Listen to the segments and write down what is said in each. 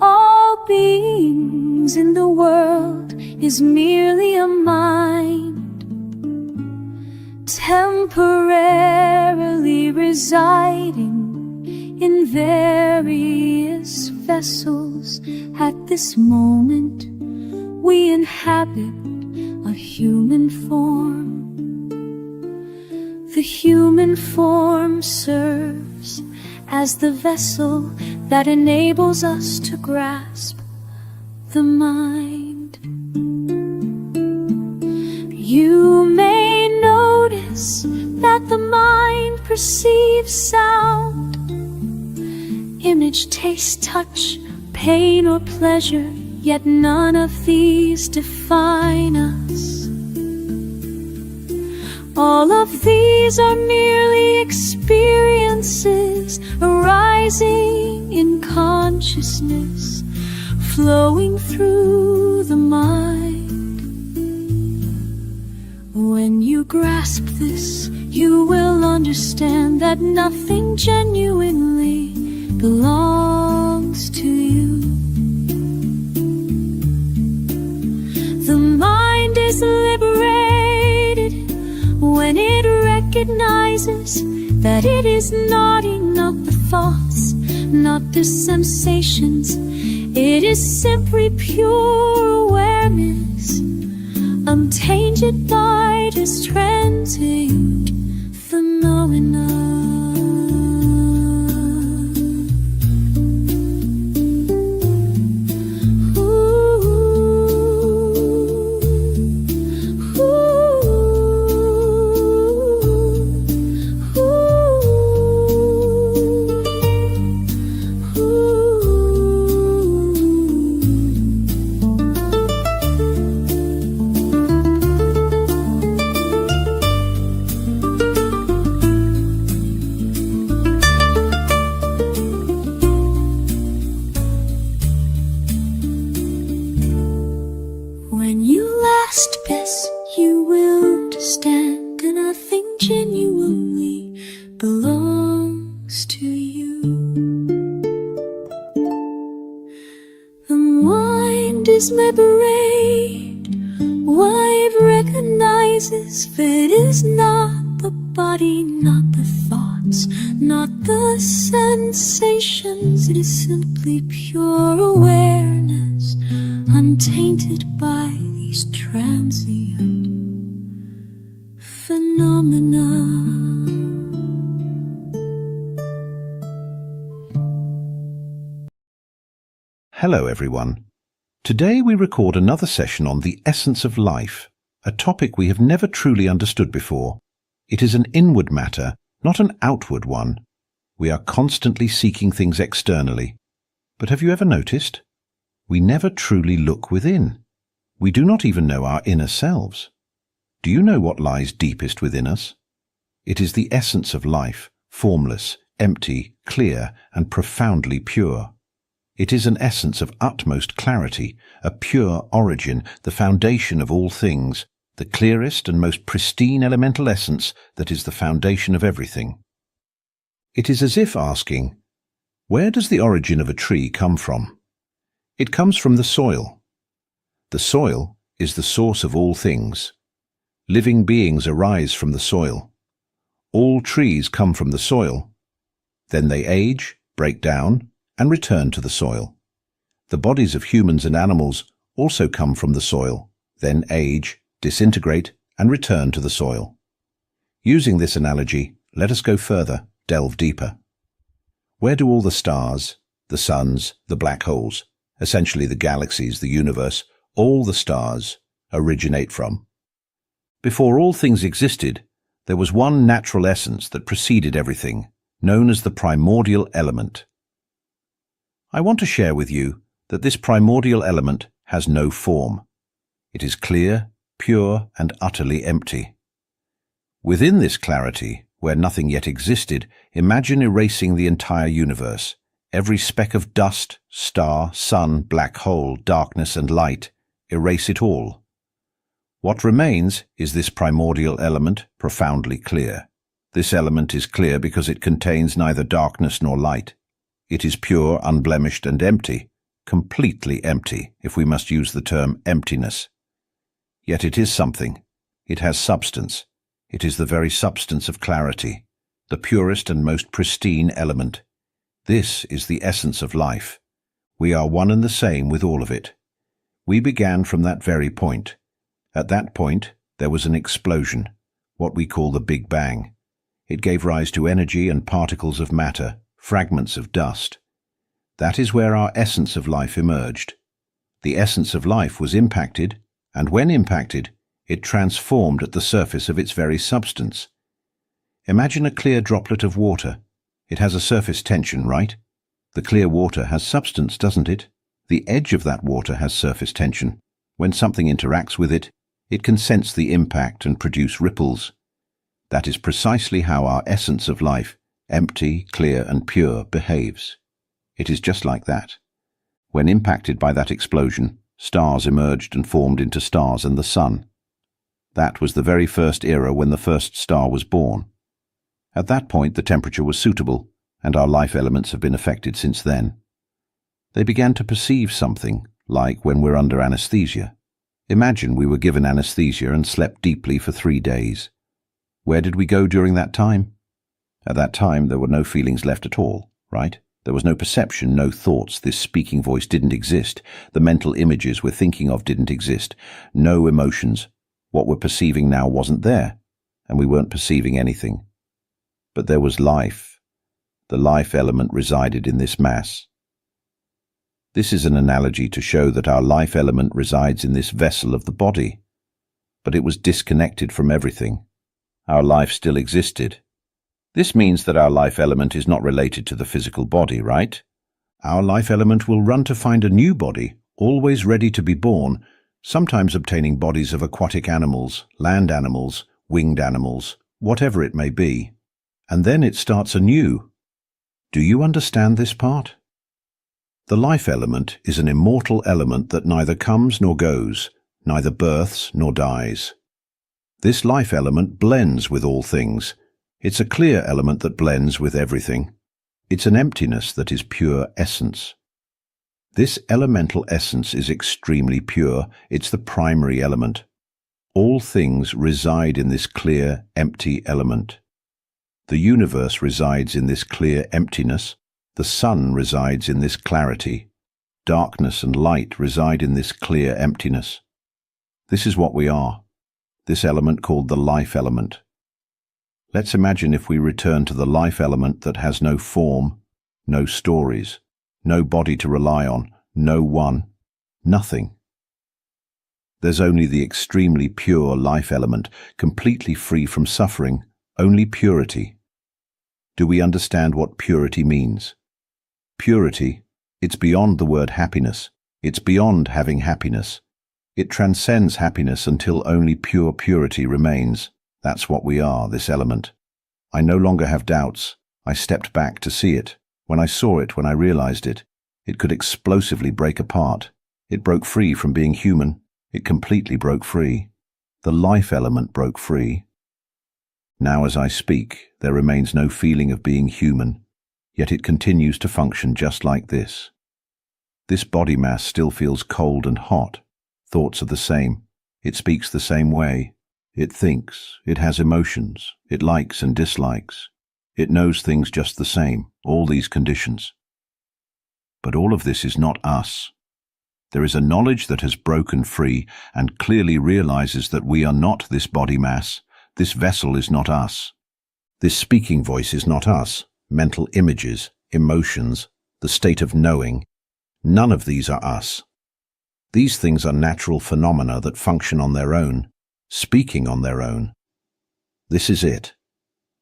All beings in the world is merely a mind, temporarily residing in various vessels. At this moment, we inhabit a human form. The human form serves as the vessel that enables us to grasp the mind. You may notice that the mind perceives sound, image, taste, touch, pain or pleasure, yet none of these define us. All of these are merely experiences arising in consciousness, flowing through the mind. When you grasp this, you will understand that nothing genuinely belongs to you. The mind is liberated when it recognizes that it is not the thoughts, not the sensations. It is simply pure awareness, untainted by this transient phenomena. When you last kiss, you will understand that nothing genuinely belongs to you. The mind is liberated when it recognizes that it is not the body, not the thoughts, not the sensations. It is simply pure awareness, untainted by these transient phenomena. Hello everyone. Today we record another session on the essence of life, a topic we have never truly understood before. It is an inward matter, not an outward one. We are constantly seeking things externally. But have you ever noticed? We never truly look within. We do not even know our inner selves. Do you know what lies deepest within us? It is the essence of life, formless, empty, clear, and profoundly pure. It is an essence of utmost clarity, a pure origin, the foundation of all things, the clearest and most pristine elemental essence that is the foundation of everything. It is as if asking, where does the origin of a tree come from? It comes from the soil. The soil is the source of all things. Living beings arise from the soil. All trees come from the soil. Then they age, break down, and return to the soil. The bodies of humans and animals also come from the soil, then age, disintegrate, and return to the soil. Using this analogy, let us go further, delve deeper. Where do all the stars, the suns, the black holes, essentially the galaxies, the universe, all the stars, originate from? Before all things existed, there was one natural essence that preceded everything, known as the primordial element. I want to share with you that this primordial element has no form. It is clear, pure, and utterly empty. Within this clarity, where nothing yet existed, imagine erasing the entire universe, every speck of dust, star, sun, black hole, darkness, and light. Erase it all. What remains is this primordial element, profoundly clear. This element is clear because it contains neither darkness nor light. It is pure, unblemished, and empty, completely empty, if we must use the term emptiness. Yet it is something. It has substance. It is the very substance of clarity, the purest and most pristine element. This is the essence of life. We are one and the same with all of it. We began from that very point. At that point, there was an explosion, what we call the Big Bang. It gave rise to energy and particles of matter, fragments of dust. That is where our essence of life emerged. The essence of life was impacted, and when impacted, it transformed at the surface of its very substance. Imagine a clear droplet of water. It has a surface tension, right? The clear water has substance, doesn't it? The edge of that water has surface tension. When something interacts with it, it can sense the impact and produce ripples. That is precisely how our essence of life, empty, clear, and pure, behaves. It is just like that. When impacted by that explosion, stars emerged and formed into stars and the sun. That was the very first era when the first star was born. At that point, the temperature was suitable, and our life elements have been affected since then. They began to perceive something, like when we're under anesthesia. Imagine we were given anesthesia and slept deeply for 3 days. Where did we go during that time? At that time, there were no feelings left at all, right? There was no perception, no thoughts. This speaking voice didn't exist. The mental images we're thinking of didn't exist. No emotions. What we're perceiving now wasn't there, and we weren't perceiving anything. But there was life. The life element resided in this mass. This is an analogy to show that our life element resides in this vessel of the body. But it was disconnected from everything. Our life still existed. This means that our life element is not related to the physical body, right? Our life element will run to find a new body, always ready to be born, sometimes obtaining bodies of aquatic animals, land animals, winged animals, whatever it may be. And then it starts anew. Do you understand this part? The life element is an immortal element that neither comes nor goes, neither births nor dies. This life element blends with all things. It's a clear element that blends with everything. It's an emptiness that is pure essence. This elemental essence is extremely pure. It's the primary element. All things reside in this clear, empty element. The universe resides in this clear emptiness. The sun resides in this clarity. Darkness and light reside in this clear emptiness. This is what we are. This element called the life element. Let's imagine if we return to the life element that has no form, no stories, no body to rely on, no one, nothing. There's only the extremely pure life element, completely free from suffering, only purity. Do we understand what purity means? Purity, it's beyond the word happiness. It's beyond having happiness. It transcends happiness until only pure purity remains. That's what we are, this element. I no longer have doubts. I stepped back to see it. When I saw it, when I realized it, it could explosively break apart. It broke free from being human. It completely broke free. The life element broke free. Now as I speak, there remains no feeling of being human, yet it continues to function just like this. This body mass still feels cold and hot. Thoughts are the same. It speaks the same way. It thinks. It has emotions. It likes and dislikes. It knows things just the same, all these conditions. But all of this is not us. There is a knowledge that has broken free and clearly realizes that we are not this body mass. This vessel is not us. This speaking voice is not us. Mental images, emotions, the state of knowing, none of these are us. These things are natural phenomena that function on their own, speaking on their own. This is it.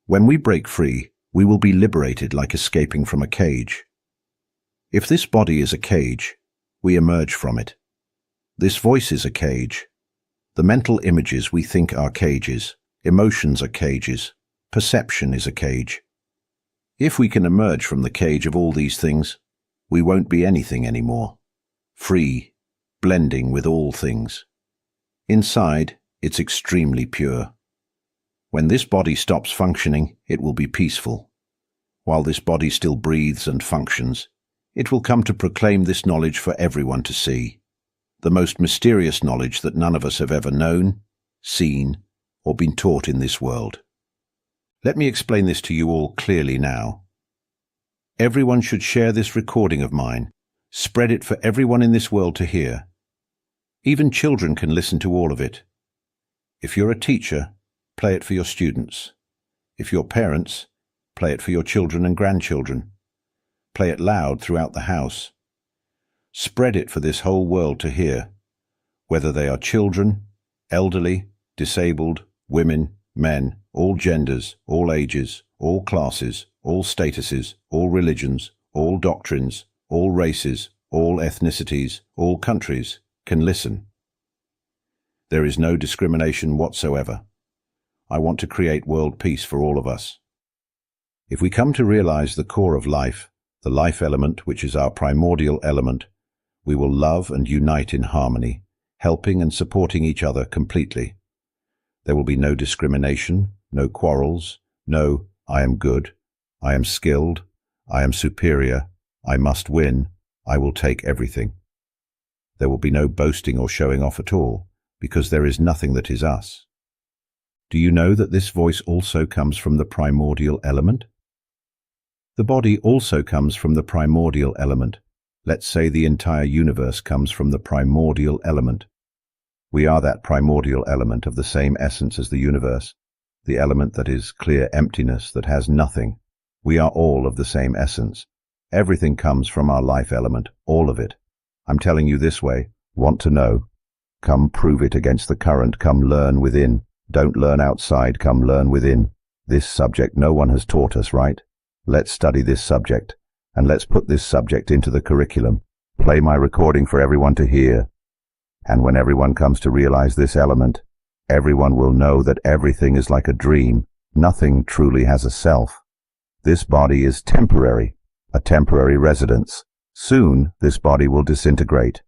When we break free, we will be liberated like escaping from a cage. If this body is a cage, we emerge from it. This voice is a cage. The mental images we think are cages. Emotions are cages. Perception is a cage. If we can emerge from the cage of all these things, we won't be anything anymore. Free, blending with all things. Inside, it's extremely pure. When this body stops functioning, it will be peaceful. While this body still breathes and functions, it will come to proclaim this knowledge for everyone to see, the most mysterious knowledge that none of us have ever known, seen, or been taught in this world. Let me explain this to you all clearly now. Everyone should share this recording of mine, spread it for everyone in this world to hear. Even children can listen to all of it. If you're a teacher, play it for your students. If you're parents, play it for your children and grandchildren. Play it loud throughout the house. Spread it for this whole world to hear, whether they are children, elderly, disabled, women, men, all genders, all ages, all classes, all statuses, all religions, all doctrines, all races, all ethnicities, all countries can listen. There is no discrimination whatsoever. I want to create world peace for all of us. If we come to realize the core of life, the life element, which is our primordial element, we will love and unite in harmony, helping and supporting each other completely. There will be no discrimination, no quarrels, no "I am good, I am skilled, I am superior, I must win, I will take everything." There will be no boasting or showing off at all, because there is nothing that is us. Do you know that this voice also comes from the primordial element? The body also comes from the primordial element. Let's say the entire universe comes from the primordial element. We are that primordial element of the same essence as the universe, the element that is clear emptiness, that has nothing. We are all of the same essence. Everything comes from our life element, all of it. I'm telling you this way. Want to know? Come prove it against the current. Come learn within. Don't learn outside. Come learn within. This subject no one has taught us, right? Let's study this subject, and let's put this subject into the curriculum. Play my recording for everyone to hear. And when everyone comes to realize this element, everyone will know that everything is like a dream. Nothing truly has a self. This body is temporary, a temporary residence. Soon, this body will disintegrate.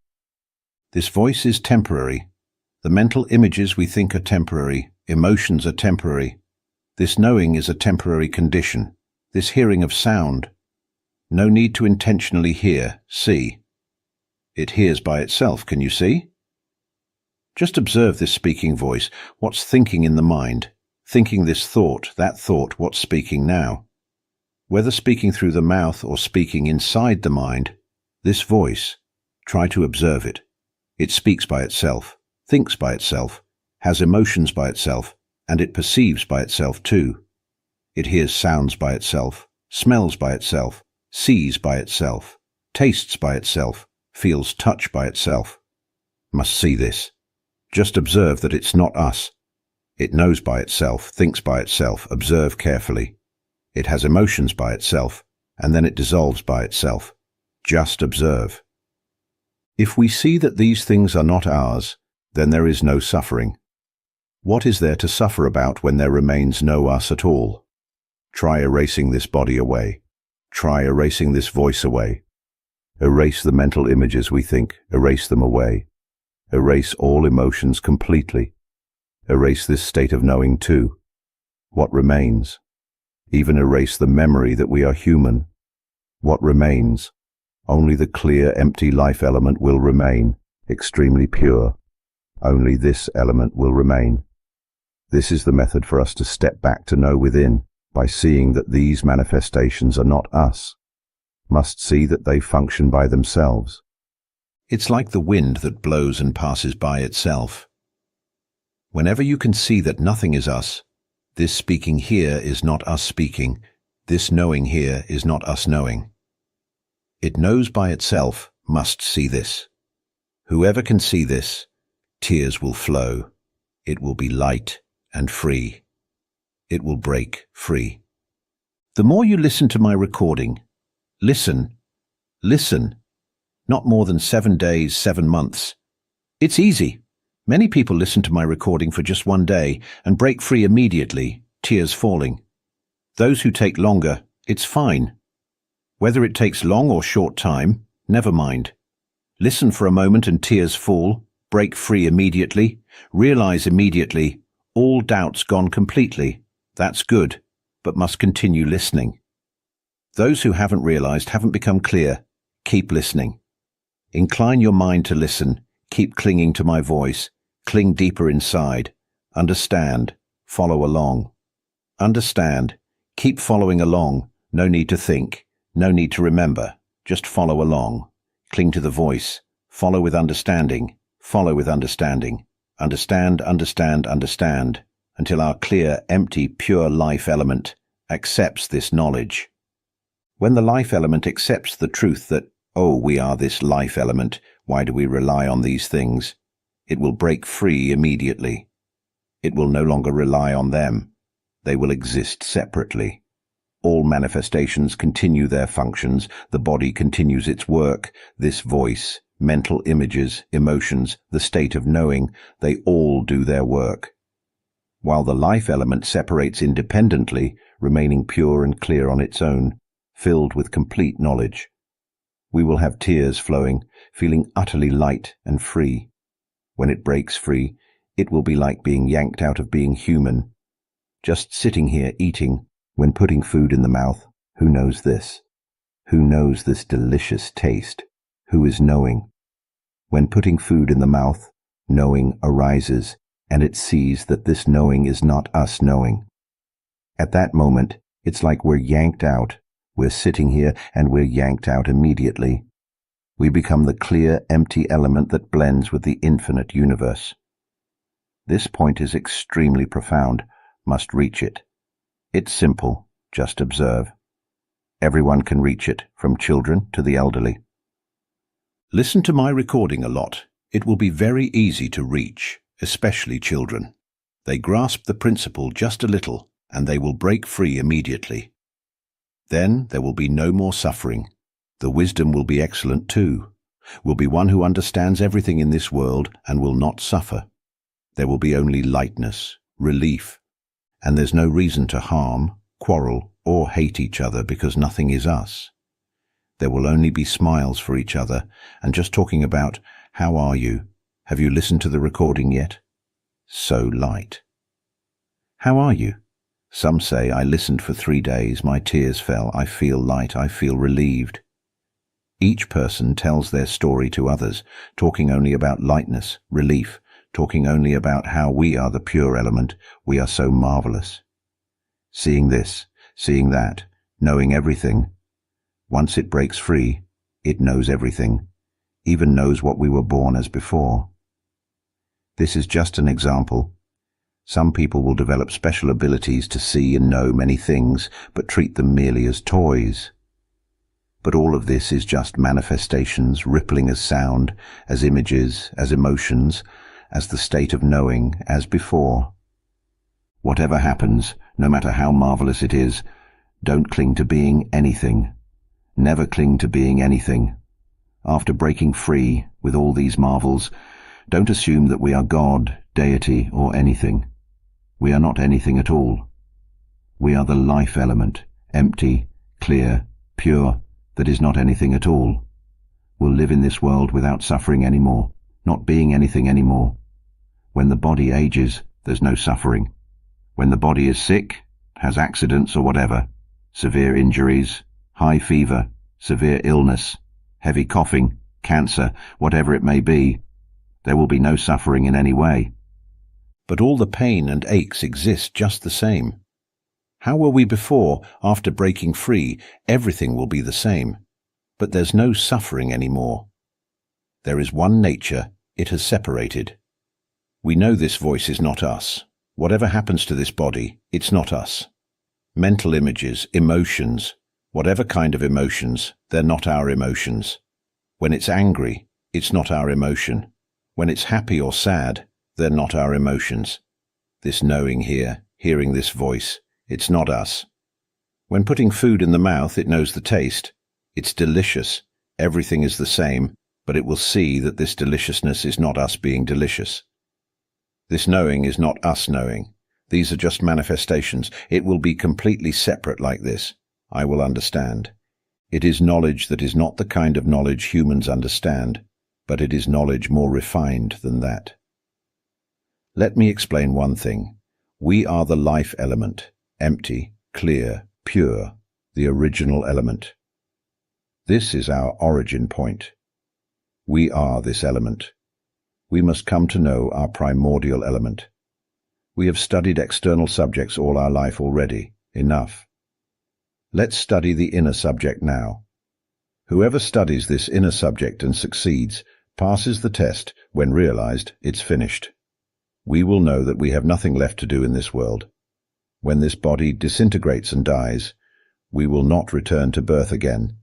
This voice is temporary. The mental images we think are temporary. Emotions are temporary. This knowing is a temporary condition. This hearing of sound. No need to intentionally hear, see. It hears by itself, can you see? Just observe this speaking voice, what's thinking in the mind, thinking this thought, that thought, what's speaking now. Whether speaking through the mouth or speaking inside the mind, this voice, try to observe it. It speaks by itself, thinks by itself, has emotions by itself, and it perceives by itself too. It hears sounds by itself, smells by itself, sees by itself, tastes by itself, feels touch by itself. Must see this. Just observe that it's not us. It knows by itself, thinks by itself. Observe carefully. It has emotions by itself, and then it dissolves by itself. Just observe. If we see that these things are not ours, then there is no suffering. What is there to suffer about when there remains no us at all? Try erasing this body away. Try erasing this voice away. Erase the mental images we think. Erase them away. Erase all emotions completely. Erase this state of knowing too. What remains? Even erase the memory that we are human. What remains? Only the clear, empty life element will remain, extremely pure. Only this element will remain. This is the method for us to step back to know within, by seeing that these manifestations are not us. Must see that they function by themselves. It's like the wind that blows and passes by itself. Whenever you can see that nothing is us, this speaking here is not us speaking, this knowing here is not us knowing. It knows by itself, must see this. Whoever can see this, tears will flow. It will be light and free. It will break free. The more you listen to my recording, listen, not more than 7 days, 7 months. It's easy. Many people listen to my recording for just 1 day and break free immediately, tears falling. Those who take longer, it's fine. Whether it takes long or short time, never mind. Listen for a moment and tears fall, break free immediately, realize immediately, all doubts gone completely. That's good, but must continue listening. Those who haven't realized haven't become clear. Keep listening. Incline your mind to listen. Keep clinging to my voice. Cling deeper inside. Understand. Follow along. Understand. Keep following along. No need to think. No need to remember. Just follow along. Cling to the voice. Follow with understanding. Follow with understanding. Understand, understand, understand, until our clear, empty, pure life element accepts this knowledge. When the life element accepts the truth that, oh, we are this life element, why do we rely on these things? It will break free immediately. It will no longer rely on them. They will exist separately. All manifestations continue their functions, the body continues its work, this voice, mental images, emotions, the state of knowing, they all do their work. While the life element separates independently, remaining pure and clear on its own, filled with complete knowledge. We will have tears flowing, feeling utterly light and free. When it breaks free, it will be like being yanked out of being human. Just sitting here eating, when putting food in the mouth, who knows this? Who knows this delicious taste? Who is knowing? When putting food in the mouth, knowing arises, and it sees that this knowing is not us knowing. At that moment, it's like we're yanked out. We're sitting here and we're yanked out immediately. We become the clear, empty element that blends with the infinite universe. This point is extremely profound. Must reach it. It's simple. Just observe. Everyone can reach it, from children to the elderly. Listen to my recording a lot. It will be very easy to reach, especially children. They grasp the principle just a little, and they will break free immediately. Then there will be no more suffering. The wisdom will be excellent too. Will be one who understands everything in this world and will not suffer. There will be only lightness, relief, and there's no reason to harm, quarrel, or hate each other because nothing is us. There will only be smiles for each other and just talking about, how are you? Have you listened to the recording yet? So light. How are you? Some say, I listened for 3 days, my tears fell, I feel light, I feel relieved. Each person tells their story to others, talking only about lightness, relief, talking only about how we are the pure element, we are so marvelous. Seeing this, seeing that, knowing everything. Once it breaks free, it knows everything, even knows what we were born as before. This is just an example. Some people will develop special abilities to see and know many things, but treat them merely as toys. But all of this is just manifestations, rippling as sound, as images, as emotions, as the state of knowing, as before. Whatever happens, no matter how marvelous it is, don't cling to being anything. Never cling to being anything. After breaking free with all these marvels, don't assume that we are God, deity, or anything. We are not anything at all. We are the life element, empty, clear, pure, that is not anything at all. We'll live in this world without suffering anymore, not being anything anymore. When the body ages, there's no suffering. When the body is sick, has accidents or whatever, severe injuries, high fever, severe illness, heavy coughing, cancer, whatever it may be, there will be no suffering in any way. But all the pain and aches exist just the same. How were we before? After breaking free, everything will be the same. But there's no suffering anymore. There is one nature, it has separated. We know this voice is not us. Whatever happens to this body, it's not us. Mental images, emotions, whatever kind of emotions, they're not our emotions. When it's angry, it's not our emotion. When it's happy or sad, they're not our emotions. This knowing here, hearing this voice, it's not us. When putting food in the mouth, it knows the taste. It's delicious. Everything is the same, but it will see that this deliciousness is not us being delicious. This knowing is not us knowing. These are just manifestations. It will be completely separate like this. I will understand. It is knowledge that is not the kind of knowledge humans understand, but it is knowledge more refined than that. Let me explain one thing. We are the life element, empty, clear, pure, the original element. This is our origin point. We are this element. We must come to know our primordial element. We have studied external subjects all our life already. Enough. Let's study the inner subject now. Whoever studies this inner subject and succeeds passes the test. When realized, it's finished. We will know that we have nothing left to do in this world. When this body disintegrates and dies, we will not return to birth again.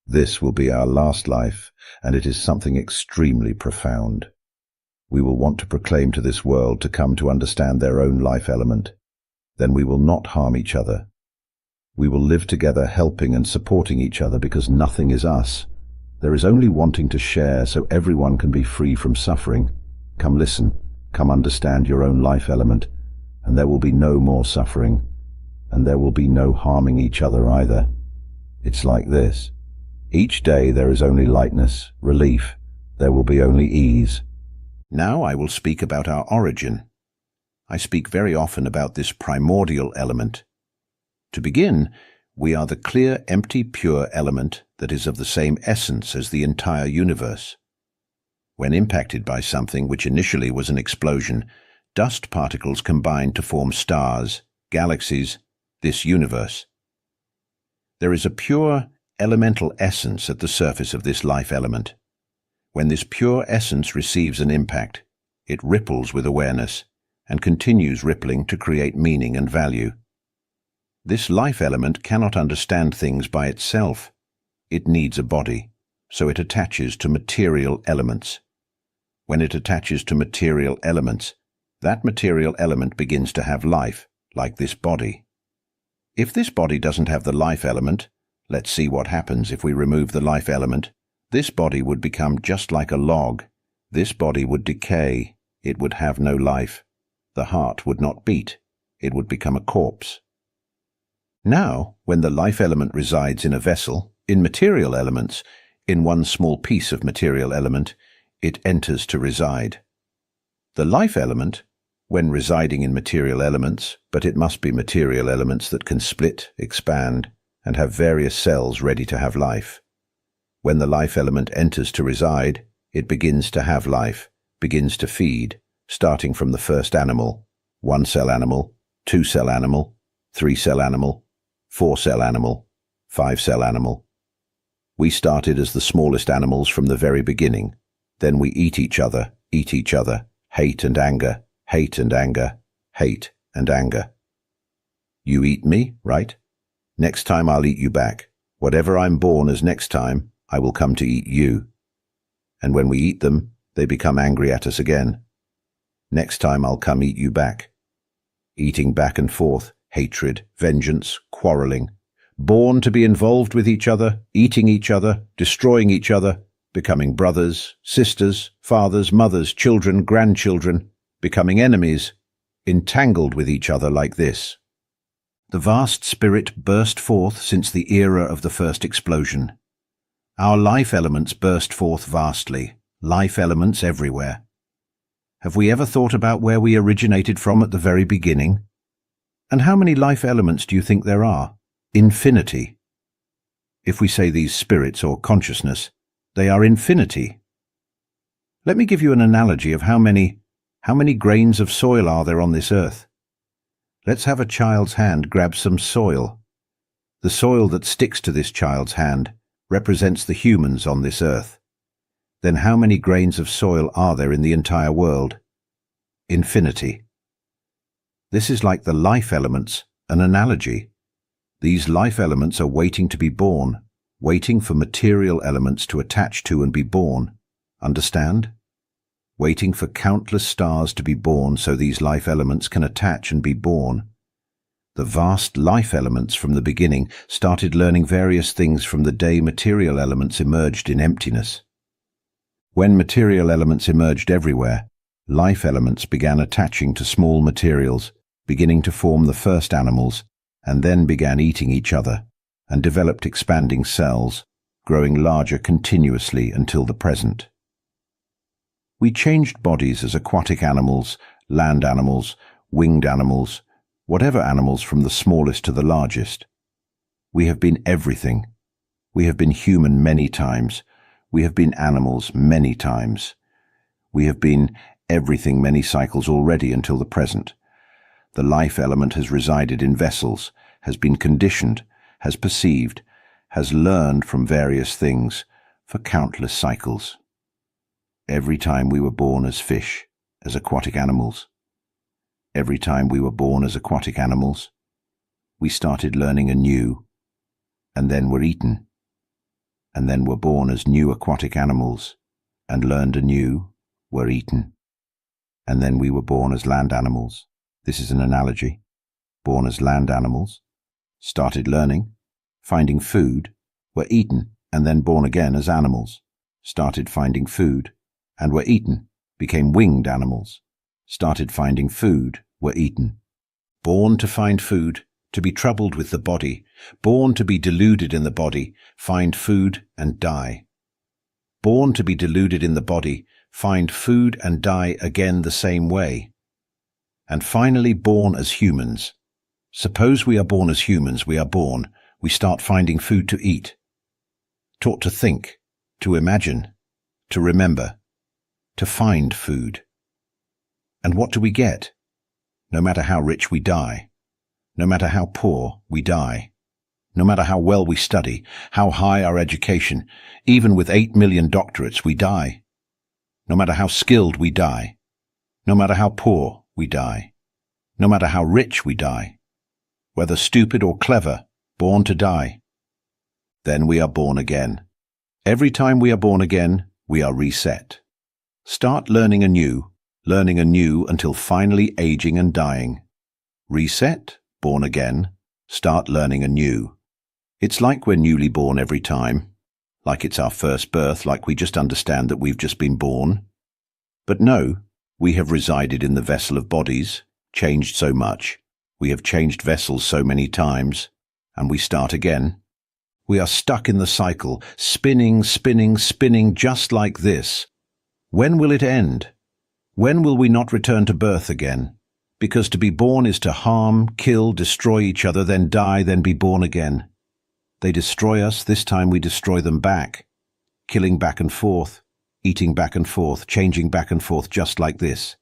This will be our last life, and it is something extremely profound. We will want to proclaim to this world to come to understand their own life element. Then we will not harm each other. We will live together helping and supporting each other because nothing is us. There is only wanting to share so everyone can be free from suffering. Come listen, come understand your own life element, and there will be no more suffering, and there will be no harming each other either. It's like this. Each day there is only lightness, relief. There will be only ease. Now I will speak about our origin. I speak very often about this primordial element. To begin, we are the clear, empty, pure element that is of the same essence as the entire universe. When impacted by something which initially was an explosion, dust particles combine to form stars, galaxies, this universe. There is a pure, elemental essence at the surface of this life element. When this pure essence receives an impact, it ripples with awareness and continues rippling to create meaning and value. This life element cannot understand things by itself. It needs a body, so it attaches to material elements. When it attaches to material elements, that material element begins to have life, like this body. If this body doesn't have the life element, let's see what happens if we remove the life element. This body would become just like a log. This body would decay. It would have no life. The heart would not beat. It would become a corpse. Now, when the life element resides in a vessel, in material elements, in one small piece of material element, it enters to reside. The life element, when residing in material elements, but it must be material elements that can split, expand, and have various cells ready to have life. When the life element enters to reside, it begins to have life, begins to feed, starting from the first animal, 1-cell animal, 2-cell animal, 3-cell animal, 4-cell animal, 5-cell animal. We started as the smallest animals from the very beginning. Then we eat each other, hate and anger, hate and anger, hate and anger. You eat me, right? Next time I'll eat you back. Whatever I'm born as next time, I will come to eat you. And when we eat them, they become angry at us again. Next time I'll come eat you back. Eating back and forth, hatred, vengeance, quarreling. Born to be involved with each other, eating each other, destroying each other, becoming brothers, sisters, fathers, mothers, children, grandchildren, becoming enemies, entangled with each other like this. The vast spirit burst forth since the era of the first explosion. Our life elements burst forth vastly, life elements everywhere. Have we ever thought about where we originated from at the very beginning? And how many life elements do you think there are? Infinity. If we say these spirits or consciousness, they are infinity. Let me give you an analogy of how many grains of soil are there on this earth. Let's have a child's hand grab some soil. The soil that sticks to this child's hand represents the humans on this earth. Then how many grains of soil are there in the entire world? Infinity. This is like the life elements, an analogy. These life elements are waiting to be born, waiting for material elements to attach to and be born. Understand? Waiting for countless stars to be born so these life elements can attach and be born. The vast life elements from the beginning started learning various things from the day material elements emerged in emptiness. When material elements emerged everywhere, life elements began attaching to small materials, beginning to form the first animals, and then began eating each other, and developed expanding cells, growing larger continuously until the present. We changed bodies as aquatic animals, land animals, winged animals, whatever animals from the smallest to the largest. We have been everything. We have been human many times. We have been animals many times. We have been everything many cycles already until the present. The life element has resided in vessels, has been conditioned, has perceived, has learned from various things for countless cycles. Every time we were born as fish, as aquatic animals. Every time we were born as aquatic animals, we started learning anew, and then were eaten, and then were born as new aquatic animals, and learned anew, were eaten, and then we were born as land animals. This is an analogy. Born as land animals, started learning, finding food, were eaten, and then born again as animals, started finding food, and were eaten, became winged animals, started finding food, were eaten. Born to find food, to be troubled with the body, born to be deluded in the body, find food and die. Born to be deluded in the body, find food and die again the same way. And finally born as humans. Suppose we are born as humans, we start finding food to eat. Taught to think, to imagine, to remember, to find food. And what do we get? No matter how rich we die, no matter how poor we die, no matter how well we study, how high our education, even with 8 million doctorates we die. No matter how skilled we die, no matter how poor we die, no matter how rich we die, whether stupid or clever, born to die. Then we are born again. Every time we are born again, we are reset. Start learning anew until finally aging and dying. Reset, born again, start learning anew. It's like we're newly born every time, like it's our first birth, like we just understand that we've just been born. But no, we have resided in the vessel of bodies, changed so much, we have changed vessels so many times, and we start again. We are stuck in the cycle, spinning just like this. When will it end? When will we not return to birth again? Because to be born is to harm, kill, destroy each other, then die, then be born again. They destroy us, this time we destroy them back, killing back and forth, eating back and forth, changing back and forth just like this.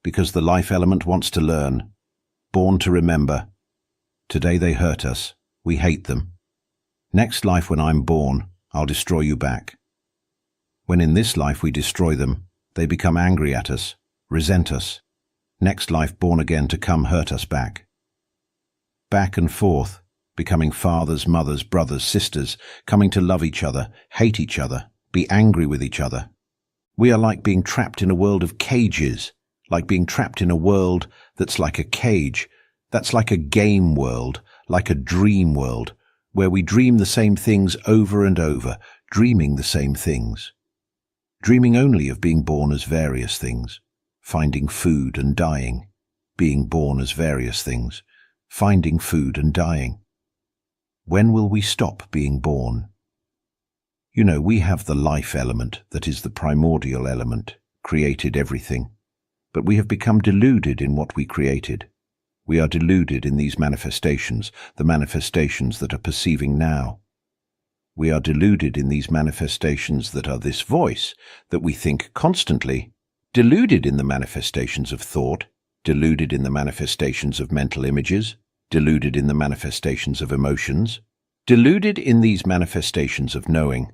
Because the life element wants to learn, born to remember. Today they hurt us, we hate them. Next life when I'm born, I'll destroy you back. When in this life we destroy them, they become angry at us, resent us. Next life born again to come hurt us back. Back and forth, becoming fathers, mothers, brothers, sisters, coming to love each other, hate each other, be angry with each other. We are like being trapped in a world of cages, like being trapped in a world that's like a cage, that's like a game world, like a dream world, where we dream the same things over and over, dreaming the same things. Dreaming only of being born as various things, finding food and dying, being born as various things, finding food and dying. When will we stop being born? You know, we have the life element that is the primordial element, created everything. But we have become deluded in what we created. We are deluded in these manifestations, the manifestations that are perceiving now. We are deluded in these manifestations that are this voice, that we think constantly, deluded in the manifestations of thought, deluded in the manifestations of mental images, deluded in the manifestations of emotions, deluded in these manifestations of knowing.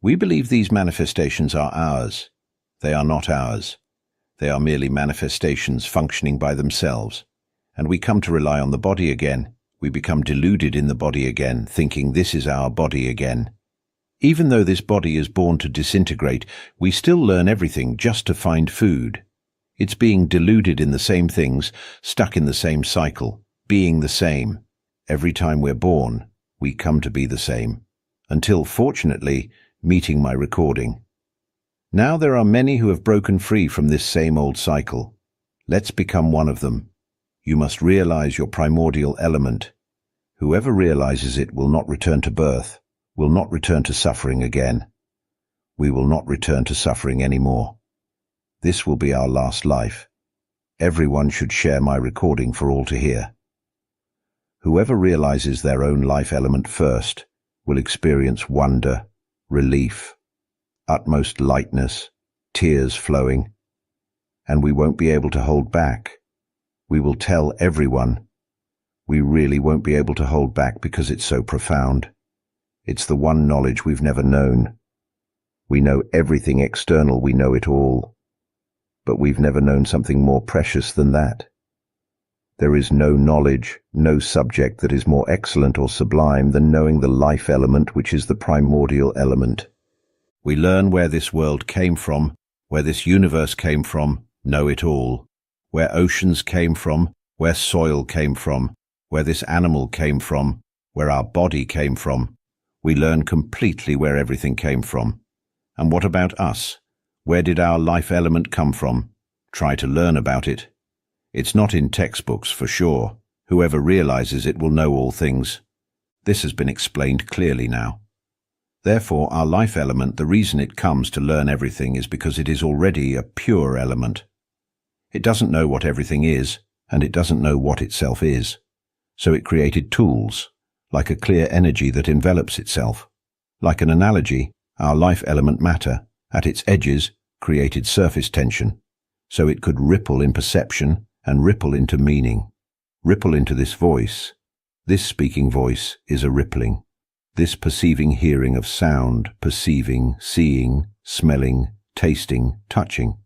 We believe these manifestations are ours. They are not ours. They are merely manifestations functioning by themselves. And we come to rely on the body again. We become deluded in the body again, thinking this is our body again. Even though this body is born to disintegrate, we still learn everything just to find food. It's being deluded in the same things, stuck in the same cycle, being the same. Every time we're born, we come to be the same. Until, fortunately, meeting my recording. Now there are many who have broken free from this same old cycle. Let's become one of them. You must realize your primordial element. Whoever realizes it will not return to birth, will not return to suffering again. We will not return to suffering anymore. This will be our last life. Everyone should share my recording for all to hear. Whoever realizes their own life element first will experience wonder, relief, utmost lightness, tears flowing, and we won't be able to hold back. We will tell everyone. We really won't be able to hold back because it's so profound. It's the one knowledge we've never known. We know everything external, we know it all. But we've never known something more precious than that. There is no knowledge, no subject that is more excellent or sublime than knowing the life element, which is the primordial element. We learn where this world came from, where this universe came from, know it all. Where oceans came from, where soil came from, where this animal came from, where our body came from. We learn completely where everything came from. And what about us? Where did our life element come from? Try to learn about it. It's not in textbooks for sure. Whoever realizes it will know all things. This has been explained clearly now. Therefore, our life element, the reason it comes to learn everything is because it is already a pure element. It doesn't know what everything is, and it doesn't know what itself is. So it created tools, like a clear energy that envelops itself. Like an analogy, our life element matter, at its edges, created surface tension, so it could ripple in perception and ripple into meaning. Ripple into this voice. This speaking voice is a rippling. This perceiving hearing of sound, perceiving, seeing, smelling, tasting, touching.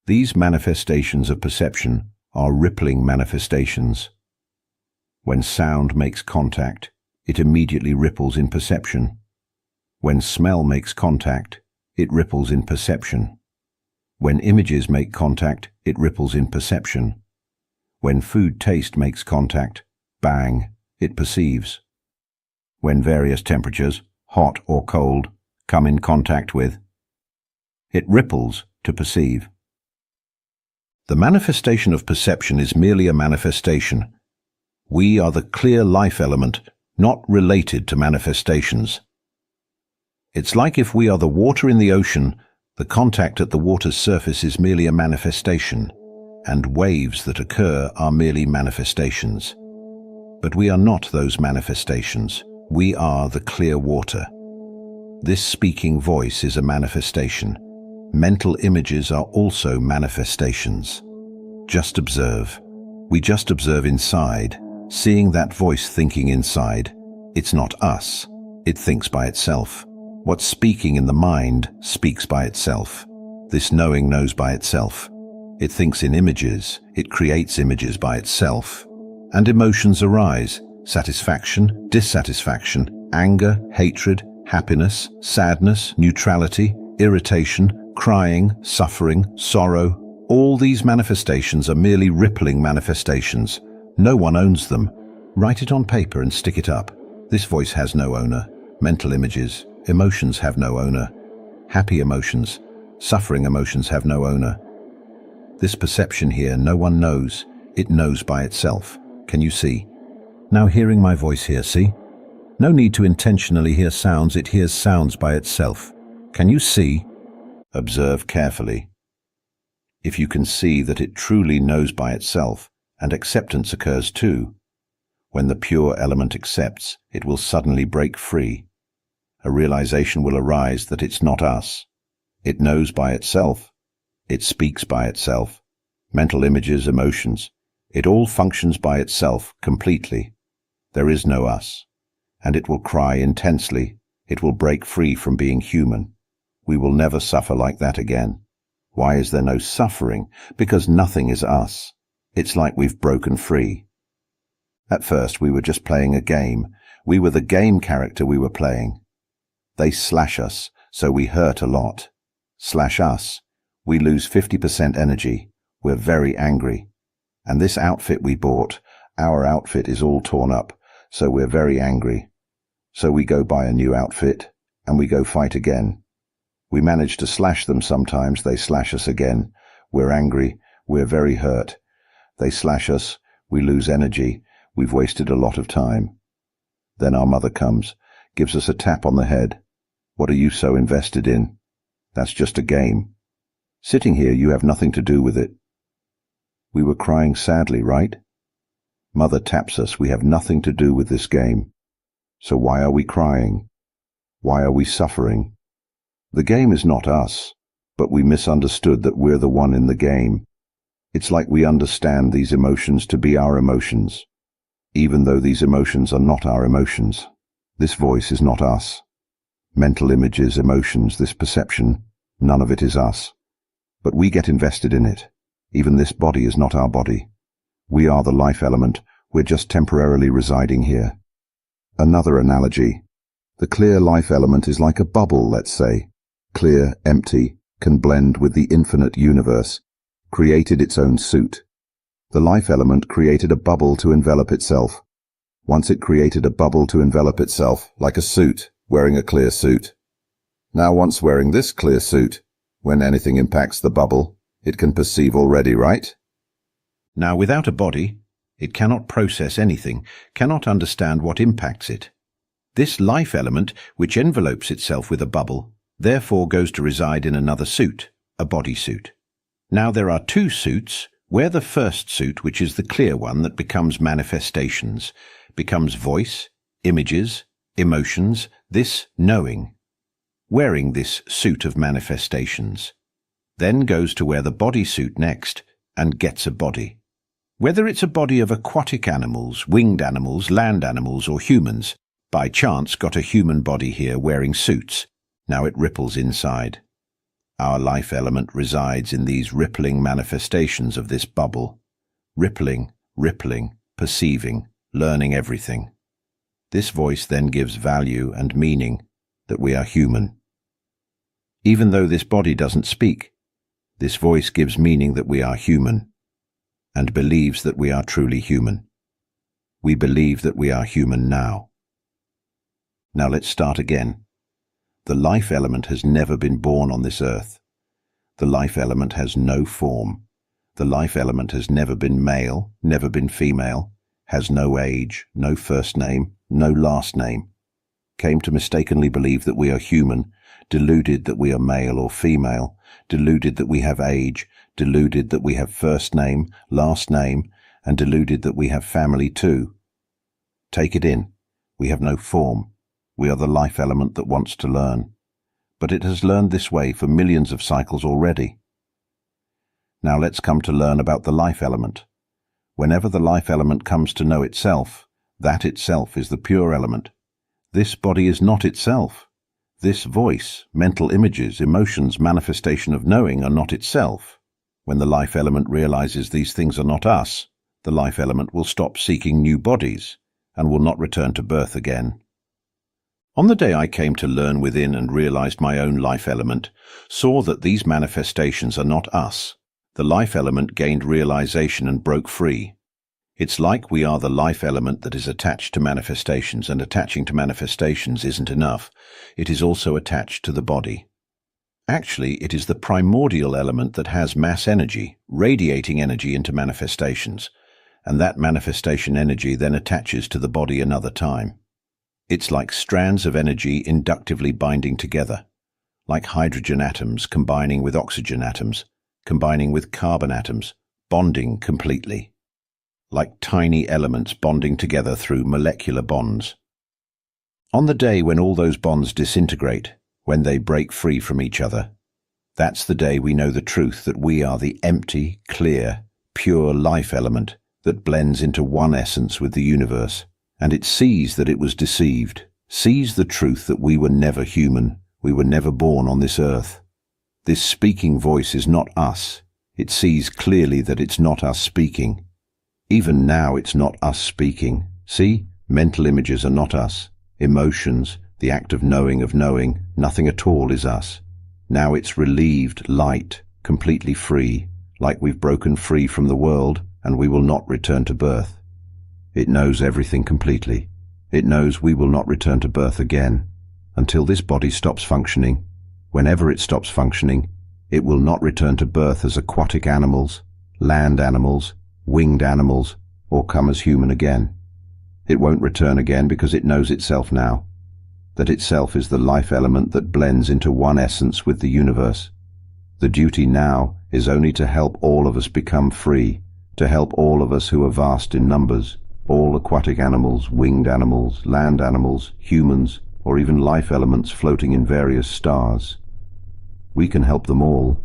These manifestations of perception are rippling manifestations. When sound makes contact, it immediately ripples in perception. When smell makes contact, it ripples in perception. When images make contact, it ripples in perception. When food taste makes contact, bang, it perceives. When various temperatures, hot or cold, come in contact with, it ripples to perceive. The manifestation of perception is merely a manifestation. We are the clear life element, not related to manifestations. It's like if we are the water in the ocean, the contact at the water's surface is merely a manifestation, and waves that occur are merely manifestations. But we are not those manifestations. We are the clear water. This speaking voice is a manifestation. Mental images are also manifestations. Just observe. We just observe inside, seeing that voice thinking inside. It's not us. It thinks by itself. What's speaking in the mind speaks by itself. This knowing knows by itself. It thinks in images. It creates images by itself. And emotions arise. Satisfaction, dissatisfaction, anger, hatred, happiness, sadness, neutrality, irritation, crying, suffering, sorrow. All these manifestations are merely rippling manifestations. No one owns them. Write it on paper and stick it up. This voice has no owner. Mental images, emotions have no owner. Happy emotions, suffering emotions have no owner. This perception here, no one knows. It knows by itself. Can you see? Now hearing my voice here, see? No need to intentionally hear sounds, it hears sounds by itself. Can you see? Observe carefully. If you can see that it truly knows by itself, and acceptance occurs too. When the pure element accepts, it will suddenly break free. A realization will arise that it's not us. It knows by itself. It speaks by itself. Mental images, emotions. It all functions by itself completely. There is no us. And it will cry intensely. It will break free from being human. We will never suffer like that again. Why is there no suffering? Because nothing is us. It's like we've broken free. At first we were just playing a game. We were the game character we were playing. They slash us, so we hurt a lot. Slash us. We lose 50% energy. We're very angry. And this outfit we bought, our outfit is all torn up, so we're very angry. So we go buy a new outfit, and we go fight again. We manage to slash them sometimes, they slash us again. We're angry, we're very hurt. They slash us, we lose energy, we've wasted a lot of time. Then our mother comes, gives us a tap on the head. What are you so invested in? That's just a game. Sitting here, you have nothing to do with it. We were crying sadly, right? Mother taps us. We have nothing to do with this game. So why are we crying? Why are we suffering? The game is not us, but we misunderstood that we're the one in the game. It's like we understand these emotions to be our emotions, even though these emotions are not our emotions. This voice is not us. Mental images, emotions, this perception, none of it is us. But we get invested in it. Even this body is not our body. We are the life element. We're just temporarily residing here. Another analogy. The clear life element is like a bubble, let's say. Clear, empty, can blend with the infinite universe, created its own suit. The life element created a bubble to envelop itself. Once it created a bubble to envelop itself, like a suit, wearing a clear suit. Now once wearing this clear suit, when anything impacts the bubble, it can perceive already, right? Now without a body, it cannot process anything, cannot understand what impacts it. This life element, which envelopes itself with a bubble, therefore goes to reside in another suit, a body suit. Now there are two suits. Wear the first suit, which is the clear one that becomes manifestations, becomes voice, images, emotions, this knowing. Wearing this suit of manifestations. Then goes to wear the body suit next and gets a body. Whether it's a body of aquatic animals, winged animals, land animals, or humans, by chance got a human body here wearing suits. Now it ripples inside. Our life element resides in these rippling manifestations of this bubble. Rippling, perceiving, learning everything. This voice then gives value and meaning that we are human. Even though this body doesn't speak, this voice gives meaning that we are human, and believes that we are truly human. We believe that we are human now. Now let's start again. The life element has never been born on this earth. The life element has no form. The life element has never been male, never been female, has no age, no first name, no last name. Came to mistakenly believe that we are human, deluded that we are male or female, deluded that we have age, deluded that we have first name, last name, and deluded that we have family too. Take it in. We have no form. We are the life element that wants to learn. But it has learned this way for millions of cycles already. Now let's come to learn about the life element. Whenever the life element comes to know itself, that itself is the pure element. This body is not itself. This voice, mental images, emotions, manifestation of knowing are not itself. When the life element realizes these things are not us, the life element will stop seeking new bodies and will not return to birth again. On the day I came to learn within and realized my own life element, saw that these manifestations are not us, the life element gained realization and broke free. It's like we are the life element that is attached to manifestations, and attaching to manifestations isn't enough. It is also attached to the body. Actually, it is the primordial element that has mass energy, radiating energy into manifestations, and that manifestation energy then attaches to the body another time. It's like strands of energy inductively binding together, like hydrogen atoms combining with oxygen atoms, combining with carbon atoms, bonding completely. Like tiny elements bonding together through molecular bonds. On the day when all those bonds disintegrate, when they break free from each other, that's the day we know the truth that we are the empty, clear, pure life element that blends into one essence with the universe, and it sees that it was deceived, sees the truth that we were never human, we were never born on this earth. This speaking voice is not us. It sees clearly that it's not us speaking. Even now it's not us speaking. See, mental images are not us. Emotions, the act of knowing, nothing at all is us. Now it's relieved, light, completely free, like we've broken free from the world and we will not return to birth. It knows everything completely. It knows we will not return to birth again until this body stops functioning. Whenever it stops functioning, it will not return to birth as aquatic animals, land animals, winged animals, or come as human again. It won't return again because it knows itself now, that itself is the life element that blends into one essence with the universe. The duty now is only to help all of us become free, to help all of us who are vast in numbers, all aquatic animals, winged animals, land animals, humans, or even life elements floating in various stars. We can help them all.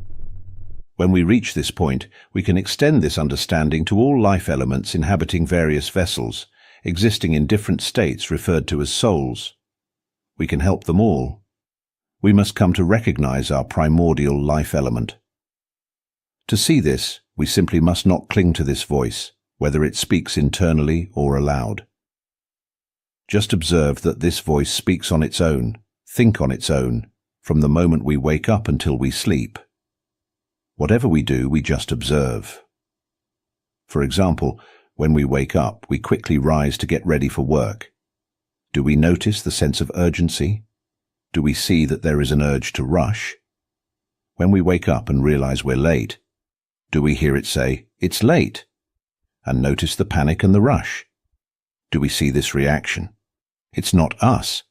When we reach this point, we can extend this understanding to all life elements inhabiting various vessels, existing in different states referred to as souls. We can help them all. We must come to recognize our primordial life element. To see this, we simply must not cling to this voice, whether it speaks internally or aloud. Just observe that this voice speaks on its own, think on its own, from the moment we wake up until we sleep. Whatever we do, we just observe. For example, when we wake up, we quickly rise to get ready for work. Do we notice the sense of urgency? Do we see that there is an urge to rush? When we wake up and realize we're late, do we hear it say, "It's late," and notice the panic and the rush? Do we see this reaction? It's not us.